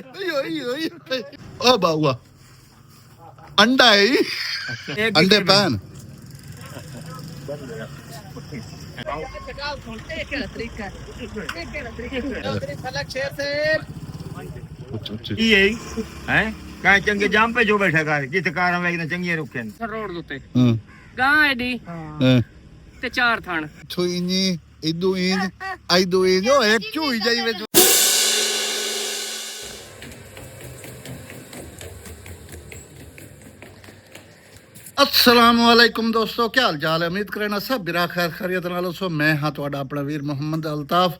ओ बाबा अंडा है अंडे पैन ਕਾ ਚੰਗੇ ਜੰਮ ਪੇ ਜੋ ਬੈਠਾ ਕਰ ਜਿੱਥੇ ਕਾਰਾਂ ਵੇਖਣਾ ਚੰਗੀਆਂ ਰੁਕਣ ਰੋਡ ਦੇ ਉੱਤੇ ਹਾਂ ਗਾਂ ਐਡੀ ਹਾਂ ਤੇ 4 ਥਣ ਛੋਈਨੀ ਇਦੂ ਇੰਜ ਆਈਦੂ ਇੰਜ ਉਹ ਇੱਕ ਚੂਈ ਜਾਈ ਵਿੱਚ अस्सलामुअलैकुम दोस्तों क्या हाल चाल है उम्मीद करना सब बिरा खैर खैरियत नाल सो मैं हाँ तुहाडा अपना वीर मोहम्मद अल्ताफ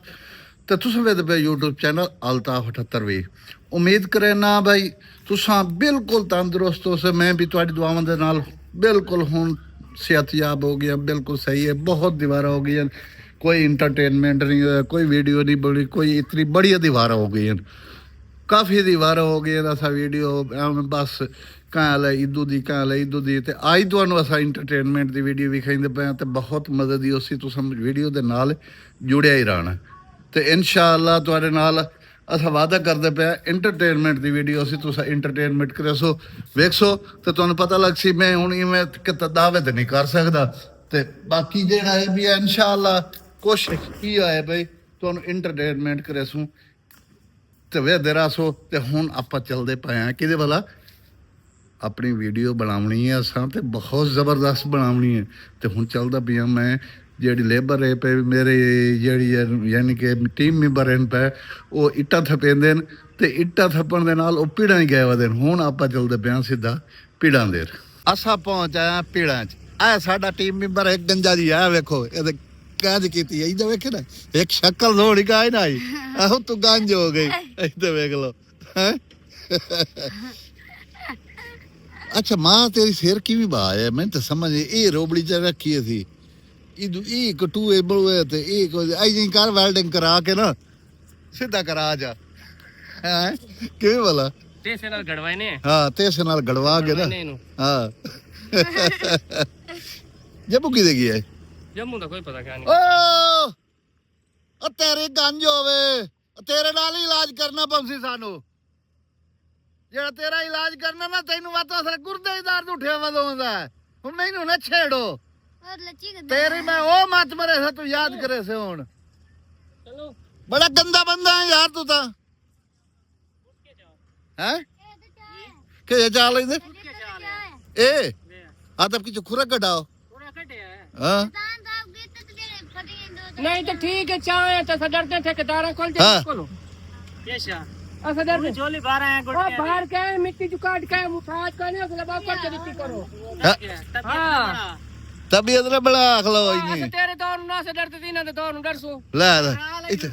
ते तुस वेखदे पे यूट्यूब चैनल अल्ताफ 78 उम्मीद करना भाई तुसां बिल्कुल तंदुरुस्त हो से मैं भी तुहाडी दुआवां दे नाल बिल्कुल हुण सेहतयाब हो गया बिल्कुल सही है बहुत दीवारा हो गई कोई इंटरटेनमेंट नहीं होया कोई वीडियो नहीं बनी कोई इतनी बढ़िया दीवारा हो गई काफ़ी दीवार हो गए असा वीडियो बस कहाँ ले इदू दी कहाँ ले इदू दी ते आज तुहानू असा इंटरटेनमेंट दी वीडियो विखाइंदे पे ते बहुत मदद ही उसी तुस वीडियो दे नाल जुड़िया ही रहना ते इंशाअल्लाह तुहाडे नाल असा वादा करदे पे इंटरटेनमेंट दी वीडियो उसी तुस इंटरटेनमेंट करेसो वेखसो ते तुहानू पता लग सी मैं हुण इवें किते दावे ते नहीं कर सकदा ते बाकी जेहड़ा है भी इंशाअल्लाह कोशिश की है भाई तुहानू इंटरटेनमेंट करेसू ਤੇ ਵੇਖਦੇ ਰਹੋ ਤੇ ਹੁਣ ਆਪਾਂ ਚੱਲਦੇ ਪਏ ਆ ਕਿਹਦੇ ਵਾਲਾ ਆਪਣੀ ਵੀਡੀਓ ਬਣਾਉਣੀ ਹੈ ਅਸਾਂ ਤੇ ਬਹੁਤ ਜ਼ਬਰਦਸਤ ਬਣਾਉਣੀ ਹੈ ਤੇ ਹੁਣ ਚੱਲਦਾ ਪਿਆ ਮੈਂ ਜਿਹੜੀ ਲੇਬਰ ਹੈ ਪਏ ਮੇਰੇ ਜਿਹੜੀ ਯਾਨੀ ਕਿ ਟੀਮ ਮੈਂਬਰ ਹਨ ਪਏ ਉਹ ਇੱਟਾਂ ਥਪੇਂਦੇ ਨੇ ਤੇ ਇੱਟਾਂ ਥੱਪਣ ਦੇ ਨਾਲ ਉਹ ਪੀੜਾਂ ਹੀ ਗਏ ਵਦੇ ਹੁਣ ਆਪਾਂ ਚੱਲਦੇ ਪਿਆ ਸਿੱਧਾ ਪੀੜਾਂ ਦੇ ਅਸਾਂ ਪਹੁੰਚ ਆਇਆ ਪੀੜਾਂ 'ਚ ਆ ਸਾਡਾ ਟੀਮ ਮੈਂਬਰ ਹੈ ਗੰਜਾ ਜੀ ਆ ਵੇਖੋ ਇਹਦੇ काज की इधर वेखे ना एक शक्ल थोड़ी का ना आई आहो तू गंज हो गई इधर वेख लो अच्छा मां तेरी सिर की भी बात है मैं तो समझ ये रोबड़ी च रखी थी इदू ई कटूए बड़ुए ते एक आई जी कर वेल्डिंग करा के ना सीधा करा जा हैं के वाला तेसे नाल गड़वाए ने हां तेसे नाल गड़वा के ना हां जब की देगी है ਜੰਮੂ ਦਾ ਕੋਈ ਪਤਾ ਕਿਆ ਨਹੀਂ ਓ ਤੇਰੇ ਗੰਜ ਹੋਵੇ ਤੇਰੇ ਨਾਲ ਹੀ ਇਲਾਜ ਕਰਨਾ ਪਉਂਸੀ ਸਾਨੂੰ ਜਿਹੜਾ ਤੇਰਾ ਇਲਾਜ ਕਰਨਾ ਨਾ ਤੈਨੂੰ ਵਾਤੋਂ ਅਸਰ ਗੁਰਦੇ ਦਾ ਦਰਦ ਉੱਠਿਆ ਵਧੋਂਦਾ ਹੁਣ ਮੈਨੂੰ ਨਾ ਛੇੜੋ ਤੇਰੀ ਮੈਂ ਉਹ ਮੱਤ ਮਰੇ ਸੇ ਤੂੰ ਯਾਦ ਕਰੇ ਸੇ ਹੁਣ ਚਲੋ ਬੜਾ ਗੰਦਾ ਬੰਦਾ ਹੈ ਯਾਰ ਤੂੰ ਤਾਂ ਹੈ ਕਿ ਜਾ ਲੈਂਦੇ ਇਹ ਆ ਤਾਂ ਕੀ ਖੁਰਾ ਕਢਾਓ ਥੋੜਾ ਘਟਿਆ ਹਾਂ नहीं तो ठीक है चाहे तो सदर के ठेकेदार खोल दे खोलो कैसा सदर में झोली बाहर आए गुड़ के बाहर के मिट्टी जो काट के मुफाज करने उसके बाद करके मिट्टी करो हां तबीयत रे बड़ा अखलो इनी तेरे दौर ना से डरते थी ना तो दौर डर सो ले इथे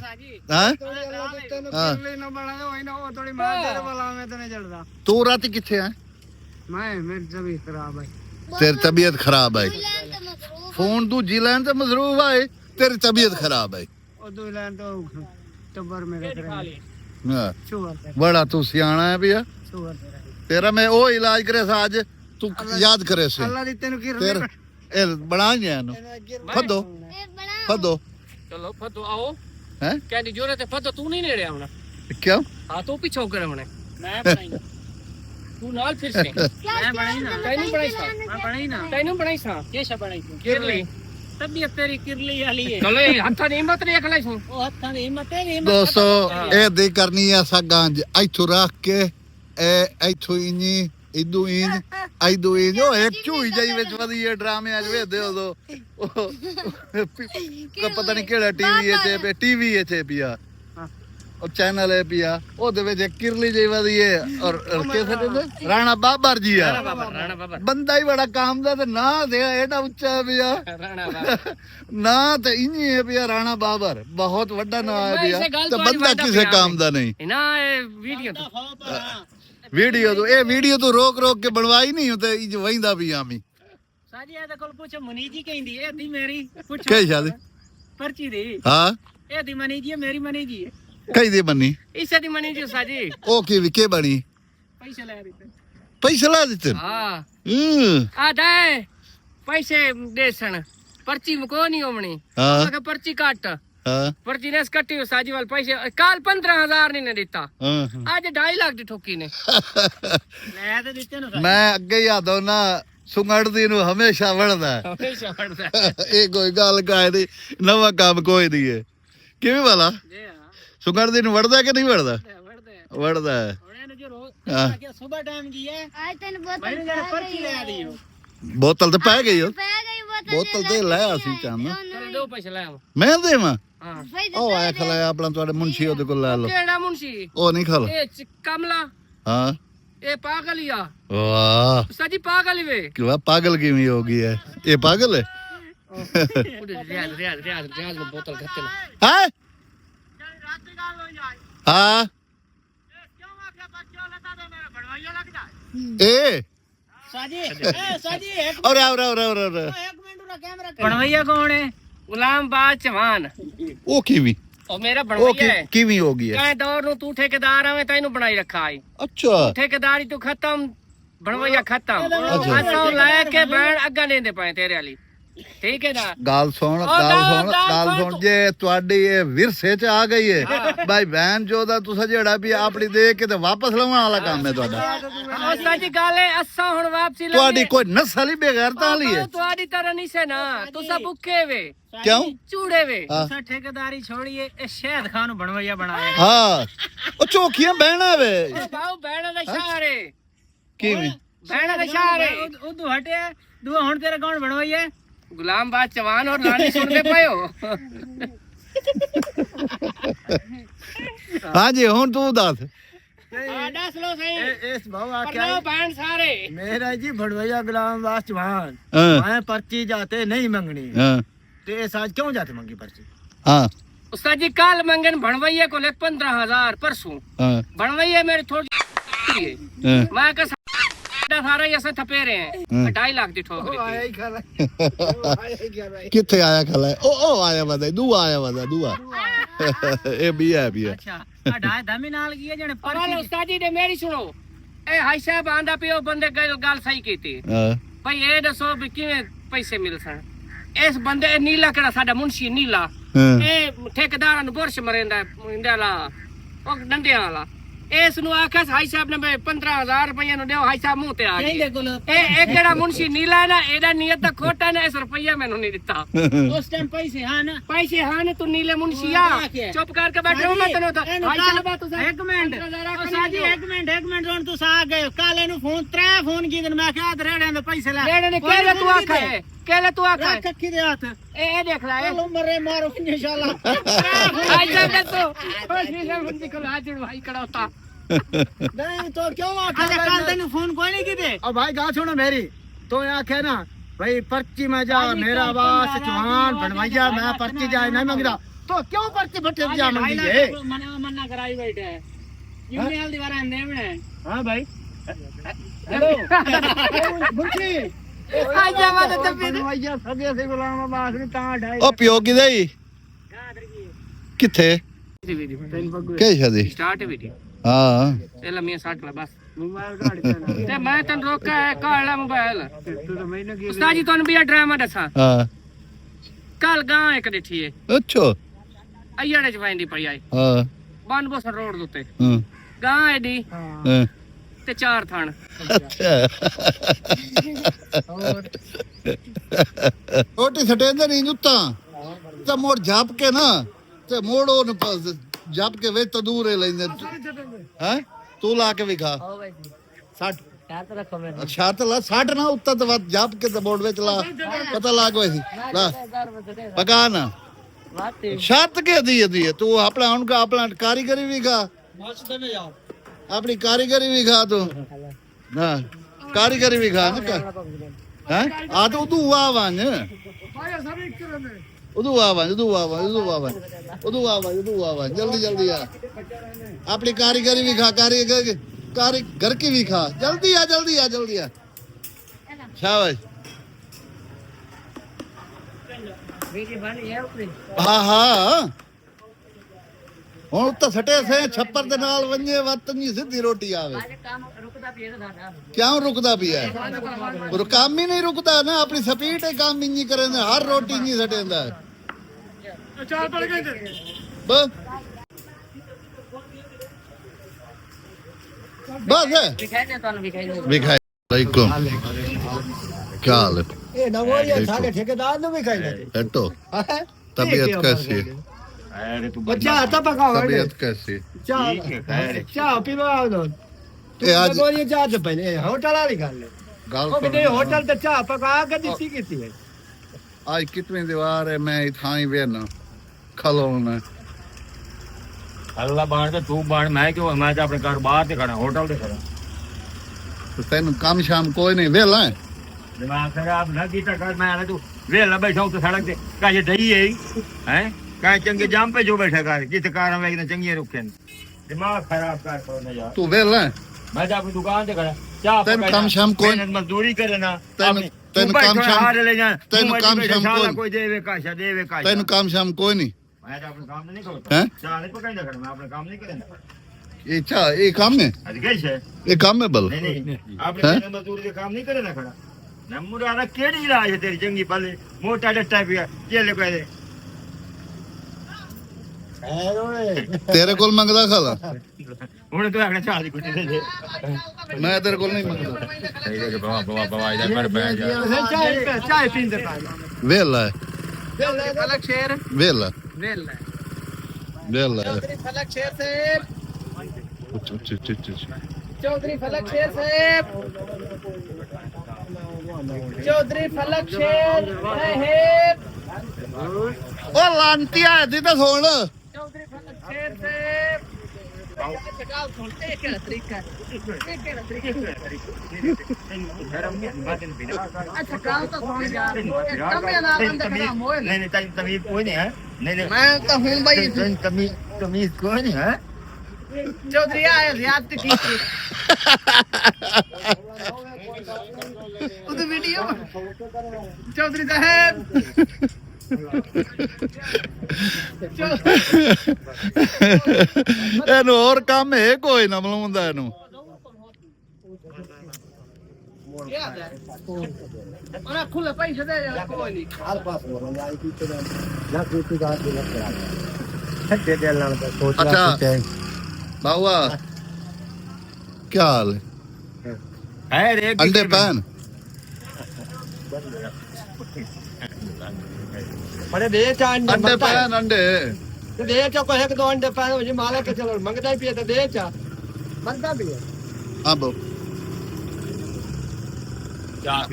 हां किरली ना बना दो ना वो थोड़ी मार तेरे वाला में तो नहीं चलता तू रात किथे है मैं मेरी तबीयत खराब है तेरी तबीयत खराब है फोन दूजी लाइन ते मसरूफ है तेरी तबीयत खराब है और दो लाइन तो टब्बर में रख रहे हां बड़ा तू सियाना है भैया तेरा मैं ओ इलाज करे सा आज तू याद करे से अल्लाह दी तेनु की तेरा ए बना जानो फदो फदो चलो फदो आओ हैं क्या दी जरूरत है फदो तू नहीं नेड़े आउना क्यों हां तू पीछे कर हमने मैं बनाई तू नाल फिर से मैं बनाई ना तैनू बनाई सा मैं बनाई ना तैनू बनाई सा कैसा बनाई तू किरली तबीयत तेरी किरली वाली है चलो हत्था दी हिम्मत देख ले सो ओ हत्था दी हिम्मत तेरी हिम्मत दोस्तों ए दे करनी है सा गंज इथों रख के ए इथों इनी इदू इन आइदू इन ओ एक चूई जाई विच वदी ड्रामे आज वेदे उदो पता नहीं केड़ा टीवी है चे पिया और चैनल है पिया ओदे विच किरली जी वदी है और कैसे कहंदे राणा बाबर जी है राणा बाबर बंदा ही बड़ा काम दा ते ना दे एडा ऊंचा है पिया राणा बाबर ना ते इनी है पिया राणा बाबर बहुत बड़ा नाम है पिया तो बंदा किसे काम दा नहीं ना ये वीडियो तो ए वीडियो तो रोक रोक के बनवाई नहीं होते ई वहींदा भी आमी साजी ए कोल पूछो मनी जी कहंदी ए दी मेरी पूछो के शादी पर्ची दी हां ए दी मनी जी मेरी मनी जी है कई दी बनी इसे दी मनी जी साजी ओ के बनी पैसे ले देते पैसे ला देते हां आ दे पैसे देसन पर्ची में को नहीं होमनी हां पर्ची काट ਹਾਂ पर्ची ने कट्टी उस्ताद जी वाल पैसे कल 15,000 नहीं ने दिता ਹਾਂ आज 2.5 लाख दी ठोकी ने ले ते दिते ना ਮੈਂ ਅੱਗੇ ਹੀ ਆਦੋ ਨਾ ਸੁੰਗੜਦੀ ਨੂੰ ਹਮੇਸ਼ਾ ਵੜਦਾ हमेशा पड़दा ਇਹ ਕੋਈ ਗੱਲ ਕਾਇ ਦੀ ਨਵਾਂ ਕੰਮ ਕੋਈ ਨਹੀਂ ਹੈ ਕਿਵੇਂ ਵਾਲਾ जी हां ਸੁੰਗੜਦੀ ਨੂੰ ਵੜਦਾ ਕਿ ਨਹੀਂ ਵੜਦਾ पड़दा ਵੜਦਾ ਹੈ। ਉਹਨੇ ਨੂੰ ਜੋ ਹਾਂ। ਰੋਜ਼ ਕਿ ਸਵੇਰ ਟਾਈਮ ਕੀ ਹੈ आज तेन बोतल ਮੈਨੂੰ ਜਰਾ ਪਰਚੀ ਲੈ ਦਿਓ ਬੋਤਲ ਤੇ ਪੈ ਗਈ ਉਹ पै गई बोतल ਬੋਤਲ ਤੇ ਲੈ ਆਸੀ ਚੰਨ ਚਲ ਦੋ ਪੈਸੇ ਲੈ ਆਵਾਂ ਮੈਂ ਦੇਵਾਂ ਹਾਂ ਉਹ ਆਇਆ ਖਲਾਇਆ ਆਪਣਾ ਤੁਹਾਡੇ ਮੁੰਸ਼ੀ ਉਹਦੇ ਕੋਲ ਲੈ ਲਓ ਕਿਹੜਾ ਮੁੰਸ਼ੀ ਉਹ ਨਹੀਂ ਖਲ ਇਹ ਕਮਲਾ ਹਾਂ ਇਹ ਪਾਗਲ ਹੀ ਆ ਵਾਹ ਉਸਤਾਦ ਜੀ ਪਾਗਲ ਹੀ ਵੇ ਕਿਵਾ ਪਾਗਲ ਕਿਵੇਂ ਹੋ ਗਈ ਹੈ ਇਹ ਪਾਗਲ ਹੈ ਉਹਦੇ ਰਿਆਜ਼ ਨੂੰ ਬੋਤਲ ਖੱਤੇ ਨਾ ਹੈ ਹਾਂ ਇਹ ਸਾਜੀ ਔਰ ਔਰ ਬਣਵਈਆ ਕੌਣ ਹੈ ਗੁਲਾਮ ਬਾਦ ਚਵਾਨ ਉਹ ਕਿਵੇਂ ਉਹ ਮੇਰਾ ਉਹ ਬਣਵਈਆ ਹੈ ਕਿਵੇਂ ਹੋ ਗਈ ਹੈ ਕਹੇ ਦੌਰ ਨੂੰ ਤੂੰ ਠੇਕੇਦਾਰ ਆਵੇਂ ਤੈਨੂੰ ਬਣਾਈ ਰੱਖਾ ਹੈ ਅੱਛਾ ਠੇਕੇਦਾਰੀ ਤੂੰ ਖਤਮ ਬਣਵਈਆ ਖਤਮ ਅੱਛਾ। ਅਸਾਂ ਲੈ ਕੇ ਬੈਣ ਅੱਗਾ ਲੈਂਦੇ ਪਏ ਤੇਰੇ ਵਾਲੀ ਠੀਕ ਹੈ ਨਾ ਗੱਲ ਸੁਣ ਗੱਲ ਸੁਣ ਜੇ ਤੁਹਾਡੀ ਇਹ ਵਿਰਸੇ ਚ ਆ ਗਈ ਹੈ ਭਾਈ ਬਹਿਨ ਜੋ ਦਾ ਤੁਸੀਂ ਜਿਹੜਾ ਵੀ ਆਪਣੀ ਦੇ ਕੇ ਤੇ ਵਾਪਸ ਲਵਾਉਣ ਵਾਲਾ ਕੰਮ ਹੈ ਤੁਹਾਡਾ ਉਸਤਾਦ ਜੀ ਗੱਲ ਹੈ ਅਸਾਂ ਹੁਣ ਵਾਪਸੀ ਲੈ ਤੁਹਾਡੀ ਕੋਈ ਨਸਲ ਹੀ ਬੇਗੈਰਤਾ ਵਾਲੀ ਹੈ ਤੁਹਾਡੀ ਤਰ੍ਹਾਂ ਨਹੀਂ ਸੇ ਨਾ ਤੁਸੀਂ ਭੁੱਖੇ ਵੇ ਕਿਉਂ ਚੂੜੇ ਵੇ ਹਾਂ। ਅਸਾਂ ਠੇਕੇਦਾਰੀ ਛੋੜੀਏ ਇਹ ਸ਼ਹਿਦ ਖਾਨ ਨੂੰ ਬਣਵਈਆ ਬਣਾਇਆ ਹਾਂ ਉਹ ਚੋਖੀਆਂ ਬਹਿਣਾ ਵੇ ਉਹ ਬਾਉ ਬਹਿਣਾ ਦਾ ਸ਼ਹਿਰ ਹੈ ਕਿਵੇਂ ਬਹਿਣਾ ਦਾ ਸ਼ਹਿਰ ਹੈ ਉਦੋਂ ਹਟਿਆ ਦੂਆ ਹੁਣ ਤੇਰਾ ਕੌਣ ਬਣਵਈਆ ਗੁਲਾਮ ਬਾਦ ਚਵਾਨ ਔਰ ਲਾਣੀ ਸੁਣਦੇ ਪਏ ਹੋ ਹਾਂਜੀ ਹੁਣ ਤੂੰ ਦੱਸ ਦੱਸ ਲੋ ਸਹੀ ਇਸ भाव ਪਰ आख्या ਲਓ ਬਹਿਣ ਸਾਰੇ मेरा जी भड़वैया गुलाम बास चौहान ਹਾਂ मैं पर्ची जाते नहीं मंगनी ਹਾਂ तो ये आज क्यों जाते मंगी पर्ची ਹਾਂ ਉਸਤਾਦ ਜੀ ਕੱਲ ਮੰਗਨ ਬਣਵਈਏ ਕੋ 15,000 ਪਰਸੋਂ ਹਾਂ ਬਣਵਈਏ ਮੇਰੇ ਥੋੜੀ ਹਾਂ ਮੈਂ ਕਹ ਸਾਰਾ ਹੀ ਅਸਾਂ ਥਪੇ ਰਹੇ ਹੂੰ। हैं 2.5 लाख ਦੀ ਠੋਕ ਦਿੱਤੀ ਕਿੱਥੇ ਆਇਆ ਖਲਾ ਉਹ ਆਇਆ ਵਦਾ ਦੂ ਆਇਆ ਵਦਾ ਦੂਆ ਇਹ ਵੀ ਹੈ ਅੱਛਾ ਆ ਢਾਈ ਧਮੀ ਨਾਲ ਕੀ ਹੈ ਜਣੇ ਪਰ ਉਸਤਾਦ ਜੀ ਨੇ ਮੇਰੀ ਸੁਣੋ ਇਹ ਹਾਈ ਸਾਹਿਬ ਆਂਦਾ ਪਿਓ ਬੰਦੇ ਗੱਲ ਸਹੀ ਕੀਤੀ ਹਾਂ ਭਾਈ ਇਹ ਦੱਸੋ ਵੀ ਕਿਵੇਂ ਪੈਸੇ ਮਿਲ ਸਨ ਇਸ ਬੰਦੇ ਨੀਲਾ ਕਿਹੜਾ ਸਾਡਾ ਮੁਨਸ਼ੀ ਨੀਲਾ ਹਾਂ ਇਹ ਠੇਕੇਦਾਰਾਂ ਨੂੰ ਬੁਰਸ਼ ਮਰੇਂਦਾ ਇੰਦਾ ਲਾ ਉਹ ਡੰਡਿਆਂ ਵਾਲਾ ਇਸ ਨੂੰ ਆਖਿਆ ਹਾਈ ਸਾਹਿਬ ਨੇ 15,000 ਰੁਪਏ ਨੂੰ ਦਿਓ ਹਾਈ ਸਾਹਿਬ ਮੂੰਹ ਤੇ ਆ ਗਏ ਇਹ ਕਿਹੜਾ ਮੁਨਸ਼ੀ ਨੀਲਾ ਨਾ ਇਹਦਾ ਨੀਅਤ ਤਾਂ ਖੋਟਾ ਨੇ ਇਸ ਰੁਪਈਆ ਮੈਨੂੰ ਨਹੀਂ ਦਿੱਤਾ उस टाइम पैसे हाँ ना ਪੈਸੇ ਹਨ ਤੂੰ ਨੀਲੇ ਮੁਨਸ਼ੀ ਆ ਚੁੱਪ ਕਰਕੇ ਬੈਠੋ ਮੈਂ ਤੈਨੂੰ ਤਾਂ ਹਾਈ ਸਾਹਿਬ ਤੁਸੀਂ एक मिनट साजी एक मिनट हुन तुस आ गए काले नु फोन त्रै फोन की दिन मैं क्या रेड़े दे पैसे ले ਲੈਣੇ ਨੇ ਕਿਹੜੇ ਤੂੰ ਆਖਾ ਹੈ ਕਿਹੜੇ ਤੂੰ ਆਖਾ ਹੈ कक्की दे हाथ ਇਹ ਦੇਖ ਲੈ चलो मरे मारो इंशाल्लाह ਹਾਈ ਸਾਹਿਬ ਨੇ ਤੂੰ ਹੋਸ਼ੀ ਸਾਹਿਬ ਬੰਦੀ ਕੋਲ ਹਾथ जुड़वाई करा होता नहीं तो क्यों आखे कल तेन फोन कोई नहीं कीते अब भाई गा सुनो मेरी तो आखे ना भाई पर्ची में जा मेरा आवास चौहान बनवाइया मैं पर्ची जाए नहीं मंगदा तो क्यों पर्ची बट्टे जा मंगी है मना कराई बैठे है यूनियल दीवार आंदे में हां भाई हेलो मुंशी आज जावा तो तब बनवाइया सगे से गुलाम अब्बास ने ता ढाई ਉਹ ਪਿਓ ਕਿਦੇ ਹੀ ਕਿੱਥੇ ਕਿਹ ਸ਼ਾਦੀ स्टार्ट वीडियो ਹਾਂ ਇਹ ਲੰਮੀਆਂ 60 ਲਾ ਬਸ मोबाइल गाड़ी पे ਤੇ ਮੈਂ ਤੈਨੂੰ ਰੋਕਿਆ ਹੈ ਕਾਲਾ ਮੋਬਾਈਲ तू तो मैंने की ਉਸਤਾਦ ਜੀ ਤੁਹਾਨੂੰ ਵੀ ਇਹ ਡਰਾਮਾ ਦੱਸਾਂ ਹਾਂ ਕੱਲ ਗਾਂ ਇੱਕ ਦੇਖੀ ਏ ਅੱਛਾ ਅਈੜੇ ਚ ਪੈਂਦੀ ਪਈ ਆਈ ਹਾਂ ਬਨਬੋਸਰ ਰੋਡ ਦੇ ਉੱਤੇ ਹਾਂ ਗਾਂ ਐਡੀ ਹਾਂ ਤੇ 4 ਥਣ ਅੱਛਾ ਛੋਟੀ ਸਟੇਂਦਰ ਨਹੀਂ ਜੁੱਤਾ ਤੇ ਮੋੜ ਜਾਪ ਕੇ ਨਾ ਤੇ ਮੋੜ ਉਹਨੂੰ ਜਾਪ ਕੇ ਵਿੱਚ ਤੰਦੂਰੇ ਲੈਂਦੇ ਹੈ ਤੂੰ ਲਾ ਕੇ ਵਿਖਾ 60 ਸ਼ਰਤ ਰੱਖੋ ਮੇਰੇ ਸ਼ਰਤ ਲਾ 60 ਨਾ ਉੱਤੇ ਤੇ ਵੱਧ ਜਾਪ ਕੇ ਤੇ ਮੋੜ ਵਿੱਚ ਲਾ ਪਤਾ ਲੱਗ ਵੈਸੀ ਲਾ ਪਕਾ ਨਾ ਸ਼ਰਤ ਕੇ ਦੀ ਹੈ ਤੂੰ ਆਪਣਾ ਹੁਣ ਕਾ ਆਪਣਾ ਕਾਰੀਗਰੀ ਵਿਖਾ ਆਪਣੀ ਕਾਰੀਗਰੀ ਵਿਖਾ ਤੂੰ ਹਾਂ ਕਾਰੀਗਰੀ ਵਿਖਾ ਨਾ ਹੈ ਆ ਤੂੰ ਉਦੋਂ ਆਵਾਂ जल्दी आ अपनी कारीगरी भी खा कारीगर की भी खा जल्दी आ शाबाश हाँ ਹੁਣ ਉੱਤੇ ਸਟੇ ਸੇ ਛੱਪਰ ਦੇ ਨਾਲ ਵੰਜੇ ਵਤਨੀ ਸਿੱਧੀ ਰੋਟੀ ਆਵੇ ਕਿਉਂ ਰੁਕਦਾ ਪਿਆ ਉਹ ਕੰਮ ਹੀ ਨਹੀਂ ਰੁਕਦਾ ਨਾ ਆਪਣੀ ਸਪੀਡ ਤੇ ਕੰਮ ਇੰਨੀ ਕਰੇਂਦਾ ਹਰ ਰੋਟੀ ਨਹੀਂ ਸਟੇਂਦਾ ਚਾਰ ਪੜ ਗਏ बस बस है ਵਿਖਾਈ ਦੇ ਤੁਹਾਨੂੰ ਵਿਖਾਈ ਦੇ विखाई वालेकुम क्या हाल है ਇਹ ਨਵੋਰੀਆ ਸਾਡੇ ਠੇਕੇਦਾਰ ਨੂੰ ਵੀ ਖਾਈਦਾ हटो तबीयत कैसी है अरे तू ਬੱਚਾ ਤਾਂ ਪਕਾਵਾ तबीयत कैसी ਚਾਹ ठीक है खैर ਚਾਹ ਪੀਵਾ ਦੋ ये आज ਨਵੋਰੀਆ ਚਾਹ ਤੇ ਪਈ ਹੋਟਲ ਵਾਲੀ ਗੱਲ ਹੈ गाल ਉਹ ਕਿਤੇ ਹੋਟਲ ਤੇ ਚਾਹ ਪਕਾ ਕੇ ਦਿੱਤੀ ਕੀਤੀ ਹੈ आज कितनी दीवार है मैं इतना ही बेना खलोना अल्लाह बाण ते तू बाण मैं क्यों मैं तो अपने घर बाहर ते खड़ा होटल ते खड़ा तो तेन काम शाम कोई नहीं वेला है दिमाग खराब ना कीता कर मैं तू वेला बैठा हूं तो सड़क ते काजे दई है हैं काहे चंगे जाम पे जो बैठा कर जित कार में इतने चंगे रुके दिमाग खराब कर को ना यार तू वेला है मैं तो अपनी दुकान ते खड़ा चाह तेन काम शाम कोई मेहनत मजदूरी करे ना तेन काम शाम हार ले जा तेन काम शाम कोई देवे काशा तेन काम शाम कोई नहीं मैं तो अपना काम नहीं करता हैं चाह नहीं पकाइंदा कर मैं अपना काम नहीं करेंदा ये चा ये काम है आज गई है ये काम है बल नहीं नहीं आपने हैं? मेहनत मजदूरी के काम नहीं करे ना खड़ा नमुराना केड़ी इलाज है तेरी चंगी पले मोटा डट्टा पिया केले को दे तेरे कोल मंगदा खाला हुन तो आखने चाह दी कुछ दे दे मैं तेरे कोल नहीं मंगदा सही है बाबा बाबा बाबा इधर कर बैठ जा ਚਾਹ ਪੀਂਦੇ ਪਾ वेला है ਫਲਕ ਸ਼ੇਰ वेला ਵੇਲਾ वेला है ਚੌਧਰੀ ਫਲਕ ਸ਼ੇਰ ਸਾਹਿਬ ਚੌਧਰੀ ਫਲਕ ਸ਼ੇਰ ਸਾਹਿਬ ਚੌਧਰੀ ਫਲਕ ਸ਼ੇਰ ਸਾਹਿਬ ओ लांतिया दी तो सुन ਚੌਧਰੀ ਫਲਕ ਸ਼ੇਰ ਸਾਹਿਬ ਚਕਾਲ ਸੁਣਤੇ ਕਿਹੜਾ ਤਰੀਕਾ ਕਿਹੜਾ ਤਰੀਕਾ ਅੱਛਾ ਕਾਲ ਤਾਂ ਸੁਣ ਯਾਰ ਕਮੇ ਨਾ ਬੰਦ ਕਰਾ ਮੋਏ नहीं नहीं तमीज कोई नहीं है नहीं नहीं ਮੈਂ ਤਾਂ ਹੂੰ ਬਈ तमीज कोई नहीं है ਚੌਧਰੀ ਆਇਆ ਜ਼ਿਆਦਤੀ ਕੀਤੀ ਉਹਦੀ ਵੀਡੀਓ ਚੌਧਰੀ ਸਾਹਿਬ ਇਹਨੂੰ ਹੋਰ ਕੰਮ ਹੈ ਕੋਈ ਨਾ ਮਲਾਉਂਦਾ ਇਹਨੂੰ ਉਹਨਾਂ ਖੁੱਲੇ ਪੈਸੇ ਦੇ ਯਾਰ ਕੋਈ ਨਹੀਂ ਹਾਲ ਪਾਸ ਹੋ ਰਿਹਾ ਹੈ ਕਿ ਤੇ ਨਾ ਕੋਈ ਗੱਲ ਨਹੀਂ ਕਰਾ ਸੱਚੇ ਦਿਲ ਨਾਲ ਸੋਚ अच्छा बाबा क्या हाल है है रे अंडे पैन बड़े दे चा अंडे पैन अंडे दे चा को एक दो अंडे पाए मुझे माला के चलो मंगता ही पिए तो दे चा बनता भी है अब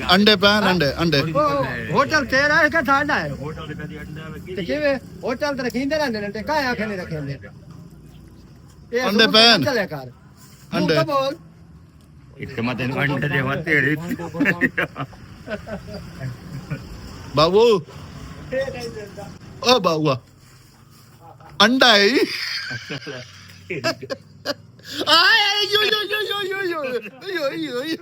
अंडे पैन अंडे अंडे होटल तेरा है क्या थाड़ा है होटल पे कदी अंडा में ते किवे होटल ते रखींदे रहंदे ने ते काहे आखे नहीं रखेंदे ये अंडे पैन। चले कर अंडे। अंडे बोल इसके मत अंडे दे मत तेरे बाबू ओ बाबू अंडा है आय यो यो यो यो यो यो यो यो यो ए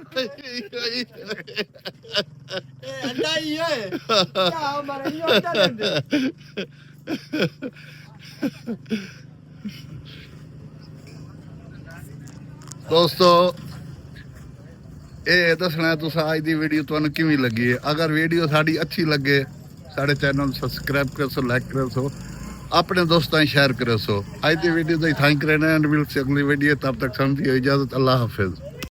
अंडा ही है क्या हमारा ये होटल है ਦੋਸਤੋ ਇਹ ਦੱਸਣਾ ਤੁਸੀਂ ਅੱਜ ਦੀ ਵੀਡੀਓ ਤੁਹਾਨੂੰ ਕਿਵੇਂ ਲੱਗੀ ਹੈ ਅਗਰ ਵੀਡੀਓ ਸਾਡੀ ਅੱਛੀ ਲੱਗੇ ਸਾਡੇ ਚੈਨਲ ਨੂੰ ਸਬਸਕ੍ਰਾਈਬ ਕਰੋ ਲਾਈਕ ਕਰੋ ਆਪਣੇ ਦੋਸਤਾਂ ਨੂੰ ਸ਼ੇਅਰ ਕਰੋ ਅੱਜ ਦੀ video the thank you and will see ਅਗਲੀ ਵੀਡੀਓ ਤਬ ਤੱਕ ਸਮਝਿਓ ਇਜਾਜ਼ਤ ਅੱਲਾਹ ਹਾਫਿਜ਼